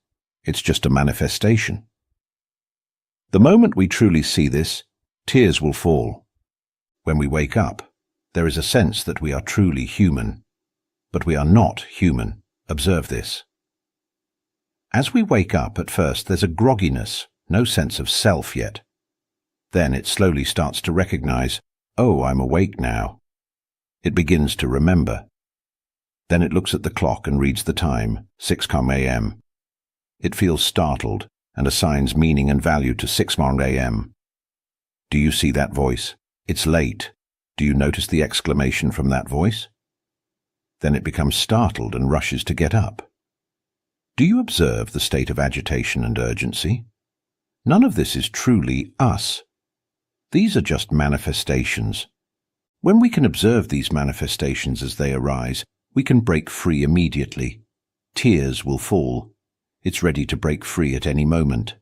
It's just a manifestation. The moment we truly see this, tears will fall. When we wake up, there is a sense that we are truly human. But we are not human. Observe this. As we wake up, at first there's a grogginess, no sense of self yet. Then it slowly starts to recognize, "Oh, I'm awake now." It begins to remember. Then it looks at the clock and reads the time, 6 a.m. It feels startled and assigns meaning and value to 6 a.m. Do you see that voice? It's late. Do you notice the exclamation from that voice? Then it becomes startled and rushes to get up. Do you observe the state of agitation and urgency? None of this is truly us. These are just manifestations. When we can observe these manifestations as they arise, we can break free immediately. Tears will fall. It's ready to break free at any moment.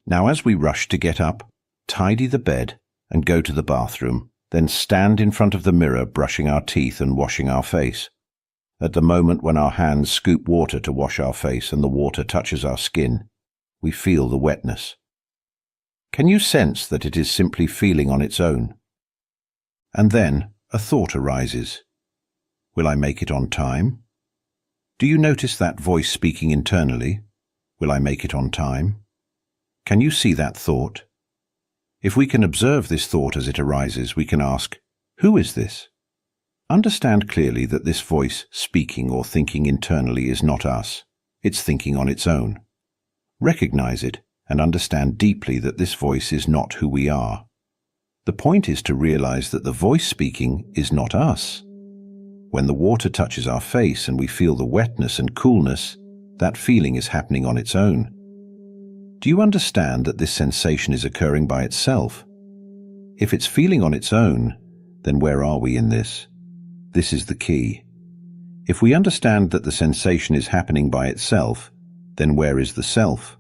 Now, as we rush to get up, tidy the bed and go to the bathroom, then stand in front of the mirror brushing our teeth and washing our face. At the moment when our hands scoop water to wash our face and the water touches our skin, we feel the wetness. Can you sense that it is simply feeling on its own? And then a thought arises. Will I make it on time? Do you notice that voice speaking internally? Will I make it on time? Can you see that thought? If we can observe this thought as it arises, we can ask, who is this? Understand clearly that this voice speaking or thinking internally is not us. It's thinking on its own. Recognize it and understand deeply that this voice is not who we are. The point is to realize that the voice speaking is not us. When the water touches our face and we feel the wetness and coolness, that feeling is happening on its own. Do you understand that this sensation is occurring by itself? If it's feeling on its own, then where are we in this? This is the key. If we understand that the sensation is happening by itself, then where is the self?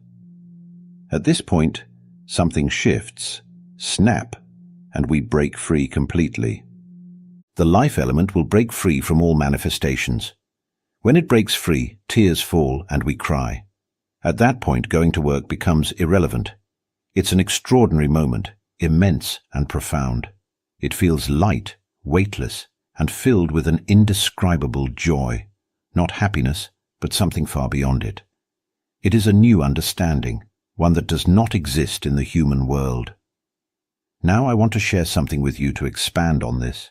At this point, something shifts, snap, and we break free completely. The life element will break free from all manifestations. When it breaks free, tears fall and we cry. At that point, going to work becomes irrelevant. It's an extraordinary moment, immense and profound. It feels light, weightless, and filled with an indescribable joy, not happiness, but something far beyond it. It is a new understanding, one that does not exist in the human world. Now I want to share something with you to expand on this.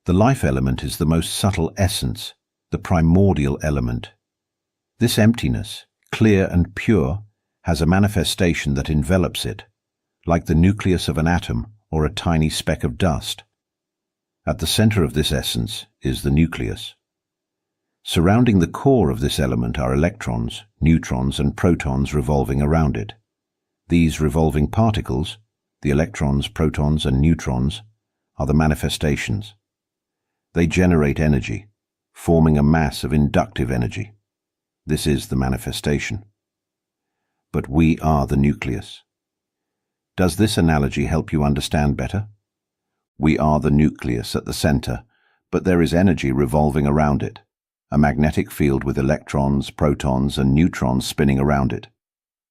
The life element is the most subtle essence, the primordial element. This emptiness, clear and pure, has a manifestation that envelops it, like the nucleus of an atom or a tiny speck of dust. At the center of this essence is the nucleus. Surrounding the core of this element are electrons, neutrons, and protons revolving around it. These revolving particles, the electrons, protons, and neutrons, are the manifestations. They generate energy, forming a mass of inductive energy. This is the manifestation. But we are the nucleus. Does this analogy help you understand better? We are the nucleus at the center, but there is energy revolving around it, a magnetic field with electrons, protons, and neutrons spinning around it.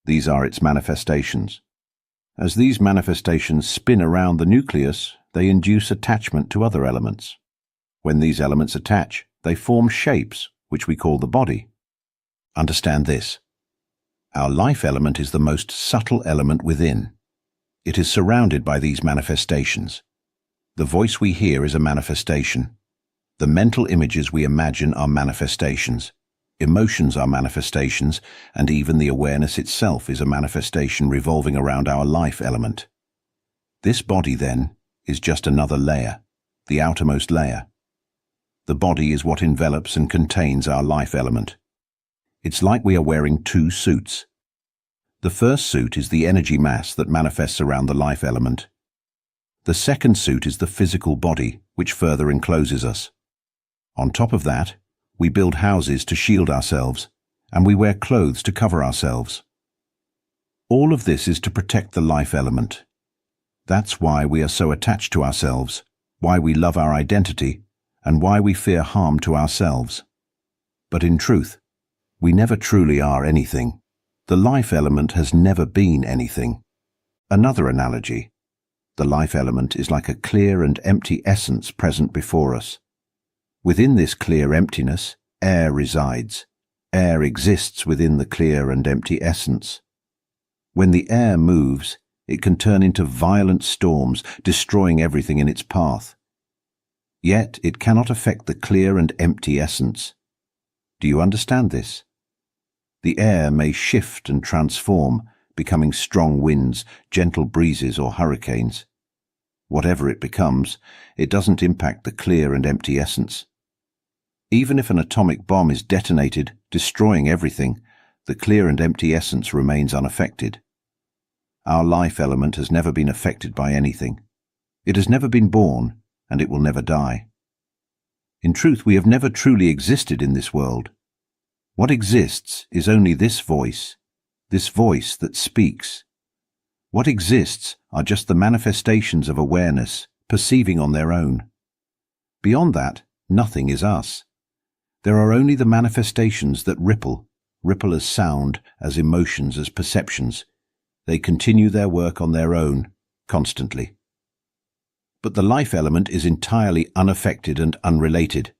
These are its manifestations. As these manifestations spin around the nucleus, they induce attachment to other elements. When these elements attach, they form shapes, which we call the body. Understand this. Our life element is the most subtle element within. It is surrounded by these manifestations. The voice we hear is a manifestation. The mental images we imagine are manifestations. Emotions are manifestations, and even the awareness itself is a manifestation revolving around our life element. This body, then, is just another layer, the outermost layer. The body is what envelops and contains our life element. It's like we are wearing two suits. The first suit is the energy mass that manifests around the life element. The second suit is the physical body, which further encloses us. On top of that, we build houses to shield ourselves, and we wear clothes to cover ourselves. All of this is to protect the life element. That's why we are so attached to ourselves, why we love our identity, and why we fear harm to ourselves. But in truth, we never truly are anything. The life element has never been anything. Another analogy. The life element is like a clear and empty essence present before us. Within this clear emptiness, air resides. Air exists within the clear and empty essence. When the air moves, it can turn into violent storms, destroying everything in its path. Yet it cannot affect the clear and empty essence. Do you understand this? The air may shift and transform, becoming strong winds, gentle breezes, or hurricanes. Whatever it becomes, it doesn't impact the clear and empty essence. Even if an atomic bomb is detonated, destroying everything, the clear and empty essence remains unaffected. Our life element has never been affected by anything. It has never been born, and it will never die. In truth, we have never truly existed in this world. What exists is only this voice that speaks. What exists are just the manifestations of awareness, perceiving on their own. Beyond that, nothing is us. There are only the manifestations that ripple as sound, as emotions, as perceptions. They continue their work on their own, constantly. But the life element is entirely unaffected and unrelated.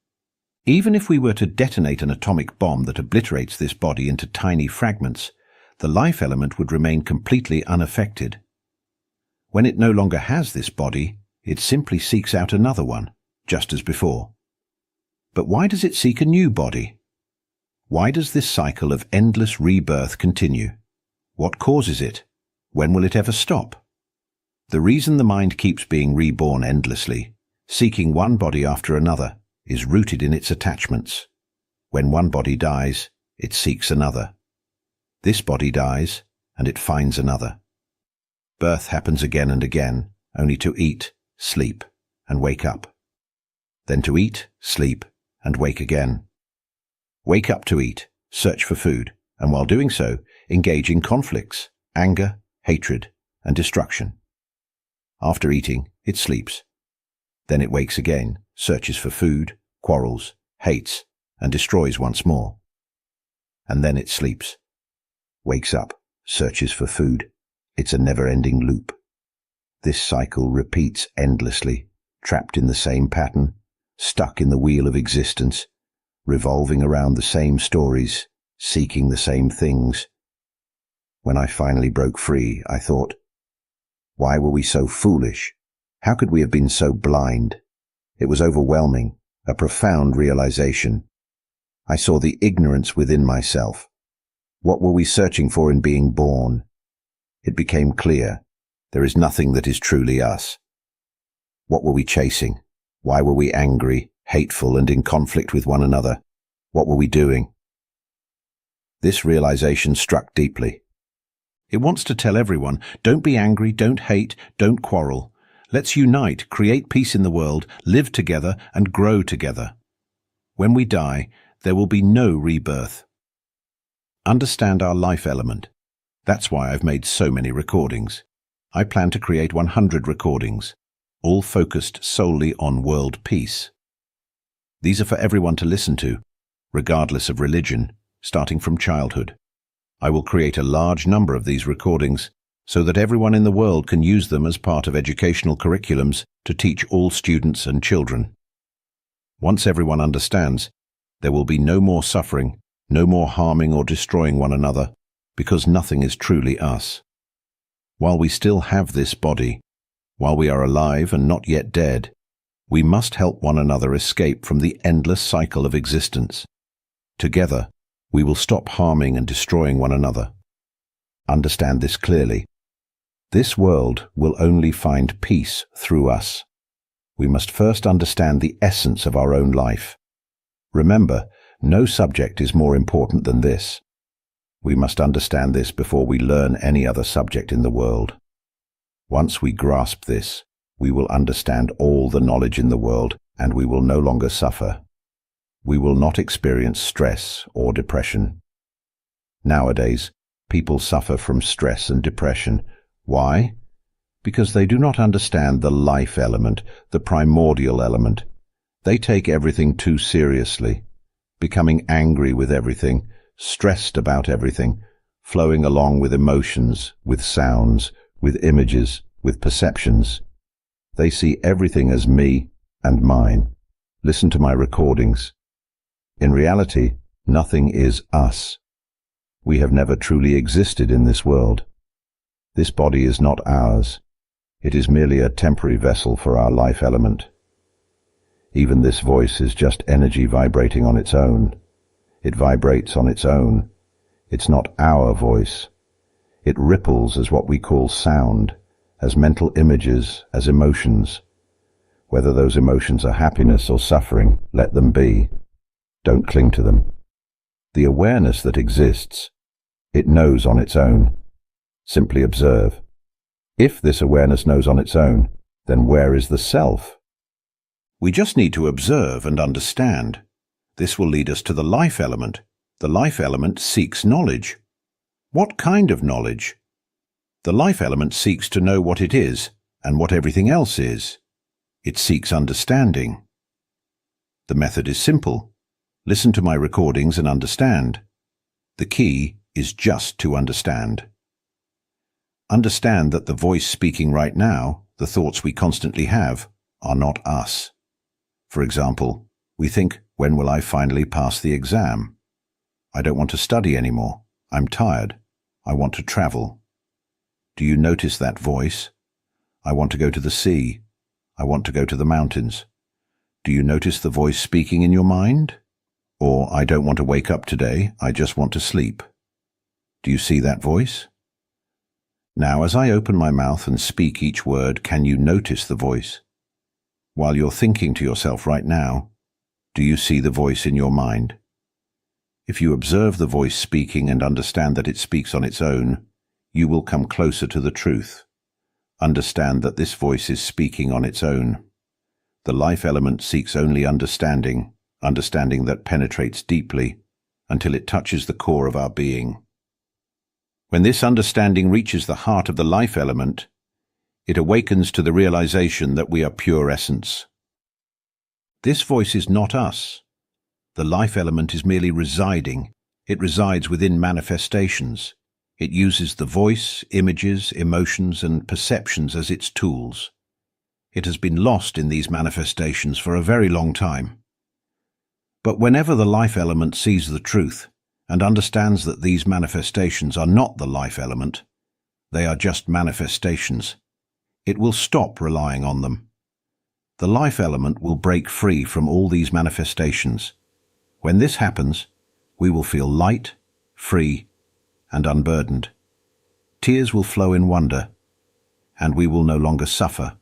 Even if we were to detonate an atomic bomb that obliterates this body into tiny fragments, the life element would remain completely unaffected. When it no longer has this body, it simply seeks out another one, just as before. But why does it seek a new body? Why does this cycle of endless rebirth continue? What causes it? When will it ever stop? The reason the mind keeps being reborn endlessly, seeking one body after another, is rooted in its attachments. When one body dies, it seeks another. This body dies, and it finds another. Birth happens again and again, only to eat, sleep, and wake up. Then to eat, sleep, and wake again. Wake up to eat, search for food, and while doing so, engage in conflicts, anger, hatred, and destruction. After eating, it sleeps. Then it wakes again, searches for food, quarrels, hates, and destroys once more. And then it sleeps. Wakes up, searches for food. It's a never-ending loop. This cycle repeats endlessly, trapped in the same pattern, stuck in the wheel of existence, revolving around the same stories, seeking the same things. When I finally broke free, I thought, why were we so foolish? How could we have been so blind? It was overwhelming, a profound realization. I saw the ignorance within myself. What were we searching for in being born? It became clear, there is nothing that is truly us. What were we chasing? Why were we angry, hateful, and in conflict with one another? What were we doing? This realization struck deeply. It wants to tell everyone, don't be angry, don't hate, don't quarrel. Let's unite, create peace in the world, live together, and grow together. When we die, there will be no rebirth. Understand our life element. That's why I've made so many recordings. I plan to create 100 recordings, all focused solely on world peace. These are for everyone to listen to, regardless of religion, starting from childhood. I will create a large number of these recordings so that everyone in the world can use them as part of educational curriculums to teach all students and children. Once everyone understands, there will be no more suffering, no more harming or destroying one another, because nothing is truly us. While we still have this body, while we are alive and not yet dead, we must help one another escape from the endless cycle of existence. Together, we will stop harming and destroying one another. Understand this clearly. This world will only find peace through us. We must first understand the essence of our own life. Remember, no subject is more important than this. We must understand this before we learn any other subject in the world. Once we grasp this, we will understand all the knowledge in the world, and we will no longer suffer. We will not experience stress or depression. Nowadays, people suffer from stress and depression. Why? Because they do not understand the life element, the primordial element. They take everything too seriously, becoming angry with everything, stressed about everything, flowing along with emotions, with sounds, with images, with perceptions. They see everything as me and mine. Listen to my recordings. In reality, nothing is us. We have never truly existed in this world. This body is not ours. It is merely a temporary vessel for our life element. Even this voice is just energy vibrating on its own. It vibrates on its own. It's not our voice. It ripples as what we call sound, as mental images, as emotions. Whether those emotions are happiness or suffering, let them be. Don't cling to them. The awareness that exists, it knows on its own. Simply observe. If this awareness knows on its own, then where is the self? We just need to observe and understand. This will lead us to the life element. The life element seeks knowledge. What kind of knowledge? The life element seeks to know what it is and what everything else is. It seeks understanding. The method is simple. Listen to my recordings and understand. The key is just to understand. Understand that the voice speaking right now, the thoughts we constantly have, are not us. For example, we think, when will I finally pass the exam? I don't want to study anymore. I'm tired. I want to travel. Do you notice that voice? I want to go to the sea. I want to go to the mountains. Do you notice the voice speaking in your mind? Or, I don't want to wake up today, I just want to sleep. Do you see that voice? Now, as I open my mouth and speak each word, can you notice the voice? While you're thinking to yourself right now, do you see the voice in your mind? If you observe the voice speaking and understand that it speaks on its own, you will come closer to the truth. Understand that this voice is speaking on its own. The life element seeks only understanding that penetrates deeply until it touches the core of our being. When this understanding reaches the heart of the life element, it awakens to the realization that we are pure essence. This voice is not us. The life element is merely residing. It resides within manifestations. It uses the voice, images, emotions, and perceptions as its tools. It has been lost in these manifestations for a very long time. But whenever the life element sees the truth and understands that these manifestations are not the life element, they are just manifestations, it will stop relying on them. The life element will break free from all these manifestations. When this happens, we will feel light, free, and unburdened. Tears will flow in wonder, and we will no longer suffer.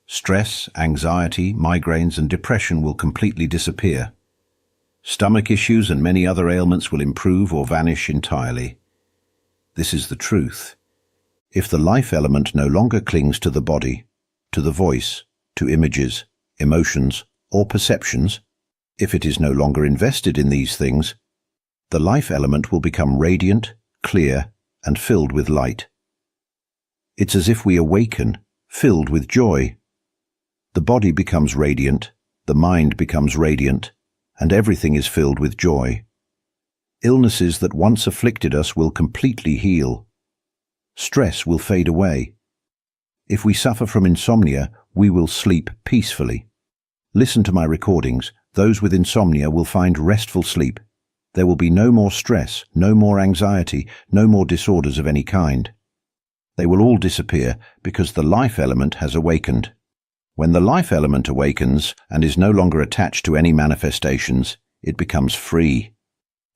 Stress, anxiety, migraines, and depression will completely disappear. Stomach issues and many other ailments will improve or vanish entirely. This is the truth. If the life element no longer clings to the body, to the voice, to images, emotions, or perceptions, if it is no longer invested in these things, the life element will become radiant, clear, and filled with light. It's as if we awaken, filled with joy. The body becomes radiant, the mind becomes radiant, and everything is filled with joy. Illnesses that once afflicted us will completely heal. Stress will fade away. If we suffer from insomnia, we will sleep peacefully. Listen to my recordings. Those with insomnia will find restful sleep. There will be no more stress, no more anxiety, no more disorders of any kind. They will all disappear because the life element has awakened. When the life element awakens and is no longer attached to any manifestations, it becomes free.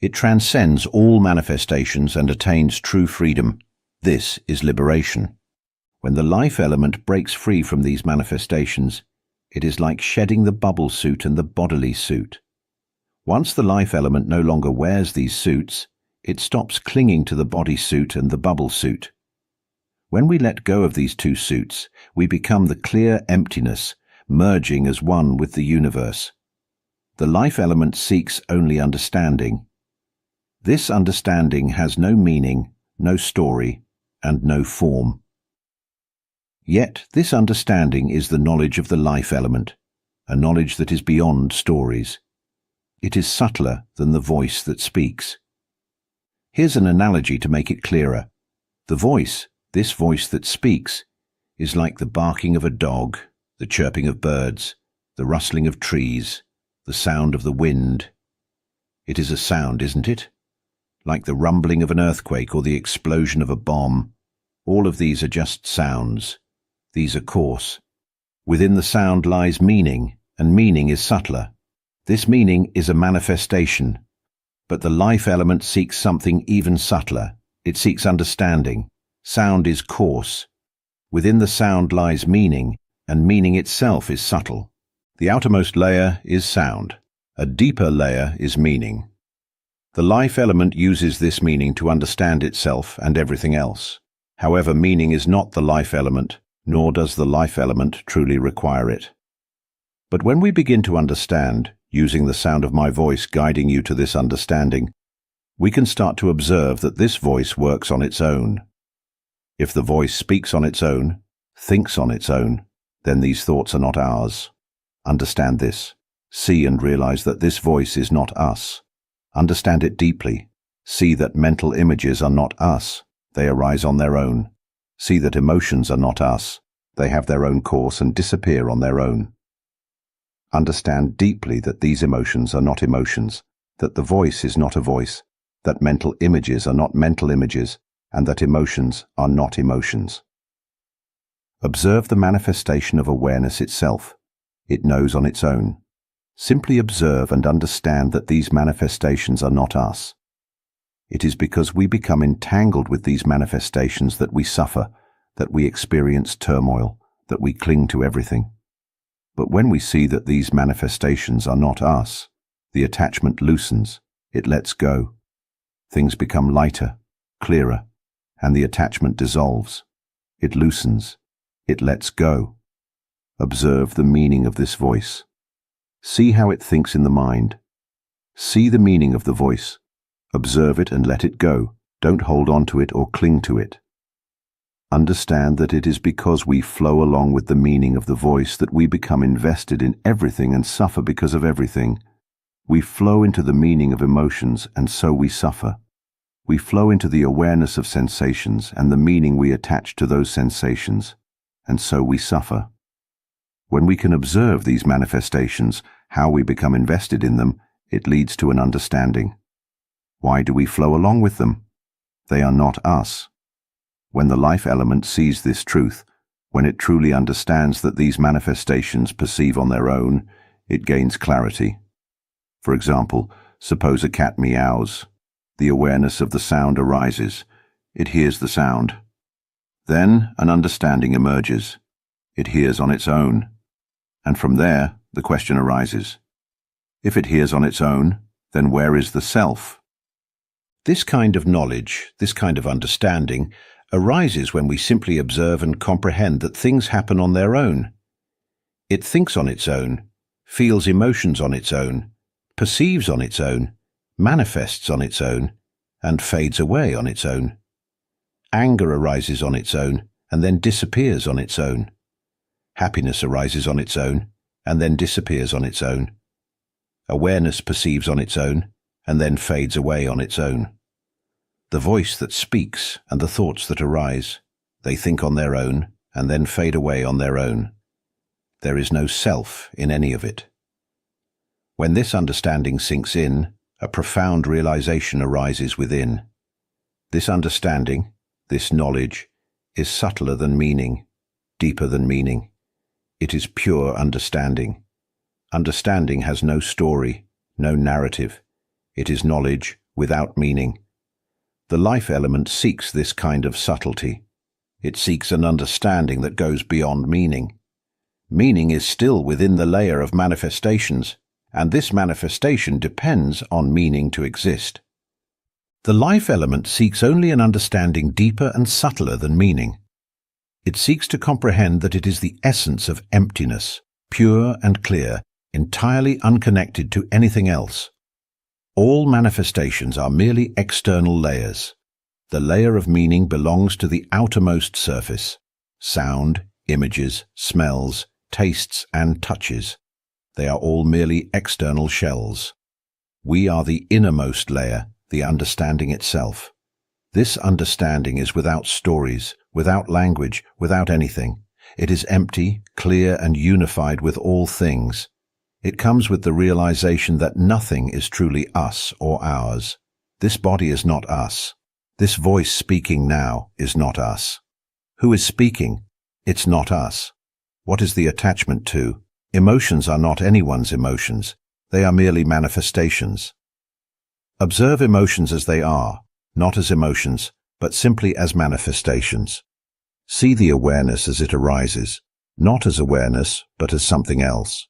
It transcends all manifestations and attains true freedom. This is liberation. When the life element breaks free from these manifestations, it is like shedding the bubble suit and the bodily suit. Once the life element no longer wears these suits, it stops clinging to the body suit and the bubble suit. When we let go of these two suits, we become the clear emptiness, merging as one with the universe. The life element seeks only understanding. This understanding has no meaning, no story, and no form. Yet this understanding is the knowledge of the life element, a knowledge that is beyond stories. It is subtler than the voice that speaks. Here's an analogy to make it clearer. The voice, this voice that speaks, is like the barking of a dog, the chirping of birds, the rustling of trees, the sound of the wind. It is a sound, isn't it? Like the rumbling of an earthquake or the explosion of a bomb. All of these are just sounds. These are coarse. Within the sound lies meaning, and meaning is subtler. This meaning is a manifestation. But the life element seeks something even subtler. It seeks understanding. Sound is coarse. Within the sound lies meaning, and meaning itself is subtle. The outermost layer is sound. A deeper layer is meaning. The life element uses this meaning to understand itself and everything else. However, meaning is not the life element, nor does the life element truly require it. But when we begin to understand, using the sound of my voice guiding you to this understanding, we can start to observe that this voice works on its own. If the voice speaks on its own, thinks on its own, then these thoughts are not ours. Understand this. See and realize that this voice is not us. Understand it deeply. See that mental images are not us. They arise on their own. See that emotions are not us. They have their own course and disappear on their own. Understand deeply that these emotions are not emotions, that the voice is not a voice, that mental images are not mental images, and that emotions are not emotions. Observe the manifestation of awareness itself. It knows on its own. Simply observe and understand that these manifestations are not us. It is because we become entangled with these manifestations that we suffer, that we experience turmoil, that we cling to everything. But when we see that these manifestations are not us, the attachment loosens, it lets go. Things become lighter, clearer, and the attachment dissolves. It loosens, it lets go. Observe the meaning of this voice. See how it thinks in the mind. See the meaning of the voice. Observe it and let it go. Don't hold on to it or cling to it. Understand that it is because we flow along with the meaning of the voice that we become invested in everything and suffer because of everything. We flow into the meaning of emotions and so we suffer. We flow into the awareness of sensations and the meaning we attach to those sensations, and so we suffer. When we can observe these manifestations, how we become invested in them, it leads to an understanding. Why do we flow along with them? They are not us. When the life element sees this truth, when it truly understands that these manifestations perceive on their own, it gains clarity. For example, suppose a cat meows. The awareness of the sound arises. It hears the sound. Then an understanding emerges. It hears on its own. And from there, the question arises. If it hears on its own, then where is the self? This kind of knowledge, this kind of understanding, arises when we simply observe and comprehend that things happen on their own. It thinks on its own, feels emotions on its own, perceives on its own, manifests on its own, and fades away on its own. Anger arises on its own, and then disappears on its own. Happiness arises on its own, and then disappears on its own. Awareness perceives on its own, and then fades away on its own. the voice that speaks and the thoughts that arise. They think on their own and then fade away on their own. There is no self in any of it. When this understanding sinks in, a profound realization arises within. This understanding, this knowledge, is subtler than meaning, deeper than meaning. It is pure understanding. Understanding has no story, no narrative. It is knowledge without meaning. The life element seeks this kind of subtlety. It seeks an understanding that goes beyond meaning. Meaning is still within the layer of manifestations, and this manifestation depends on meaning to exist. The life element seeks only an understanding deeper and subtler than meaning. It seeks to comprehend that it is the essence of emptiness, pure and clear, entirely unconnected to anything else. All manifestations are merely external layers. The layer of meaning belongs to the outermost surface. Sound, images, smells, tastes and touches. They are all merely external shells. We are the innermost layer, the understanding itself. This understanding is without stories, without language, without anything. It is empty, clear and unified with all things. It comes with the realization that nothing is truly us or ours. This body is not us. This voice speaking now is not us. Who is speaking? It's not us. What is the attachment to? Emotions are not anyone's emotions. They are merely manifestations. Observe emotions as they are, not as emotions, but simply as manifestations. See the awareness as it arises, not as awareness, but as something else.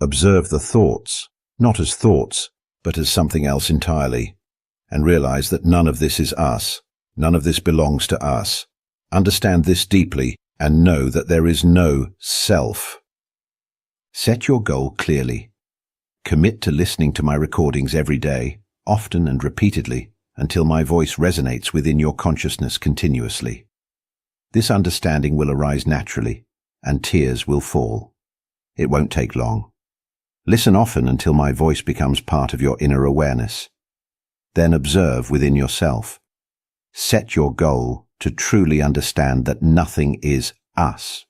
Observe the thoughts, not as thoughts, but as something else entirely, and realize that none of this is us. None of this belongs to us. Understand this deeply and know that there is no self. Set your goal clearly. Commit to listening to my recordings every day, often and repeatedly, until my voice resonates within your consciousness continuously. This understanding will arise naturally, and tears will fall. It won't take long. Listen often until my voice becomes part of your inner awareness. Then observe within yourself. Set your goal to truly understand that nothing is us.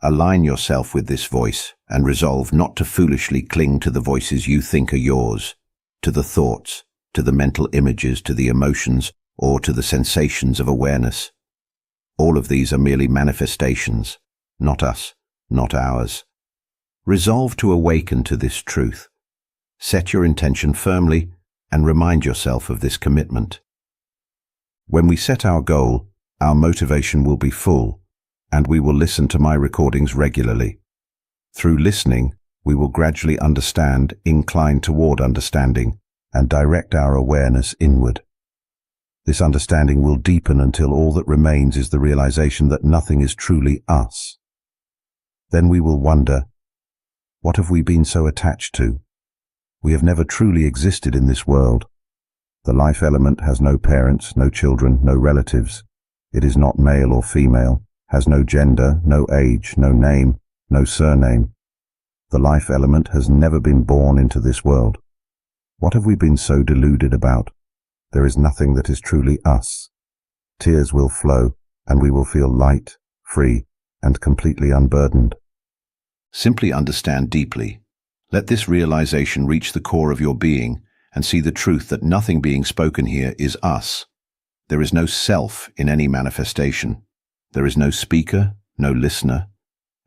Align yourself with this voice and resolve not to foolishly cling to the voices you think are yours, to the thoughts, to the mental images, to the emotions, or to the sensations of awareness. All of these are merely manifestations, not us, not ours. Resolve to awaken to this truth. Set your intention firmly and remind yourself of this commitment. When we set our goal, our motivation will be full, and we will listen to my recordings regularly. Through listening, we will gradually understand, incline toward understanding, and direct our awareness inward. This understanding will deepen until all that remains is the realization that nothing is truly us. Then we will wonder, what have we been so attached to? We have never truly existed in this world. The life element has no parents, no children, no relatives. It is not male or female, has no gender, no age, no name, no surname. The life element has never been born into this world. What have we been so deluded about? There is nothing that is truly us. Tears will flow, and we will feel light, free, and completely unburdened. Simply understand deeply. Let this realization reach the core of your being and see the truth that nothing being spoken here is us. There is no self in any manifestation. There is no speaker, no listener,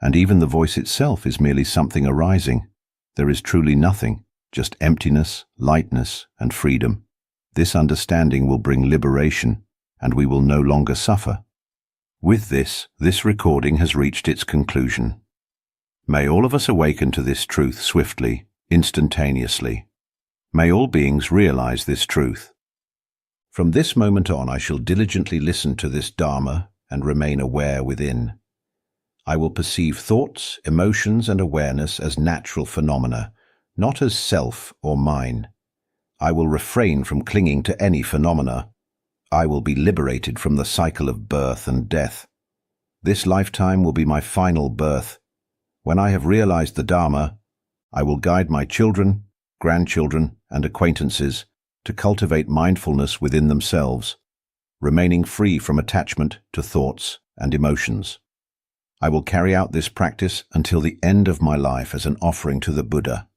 and even the voice itself is merely something arising. There is truly nothing, just emptiness, lightness, and freedom. This understanding will bring liberation, and we will no longer suffer. With this recording has reached its conclusion. May all of us awaken to this truth swiftly, instantaneously. May all beings realize this truth. From this moment on, I shall diligently listen to this Dharma and remain aware within. I will perceive thoughts, emotions, and awareness as natural phenomena, not as self or mine. I will refrain from clinging to any phenomena. I will be liberated from the cycle of birth and death. This lifetime will be my final birth. When I have realized the Dharma, I will guide my children, grandchildren, and acquaintances to cultivate mindfulness within themselves, remaining free from attachment to thoughts and emotions. I will carry out this practice until the end of my life as an offering to the Buddha,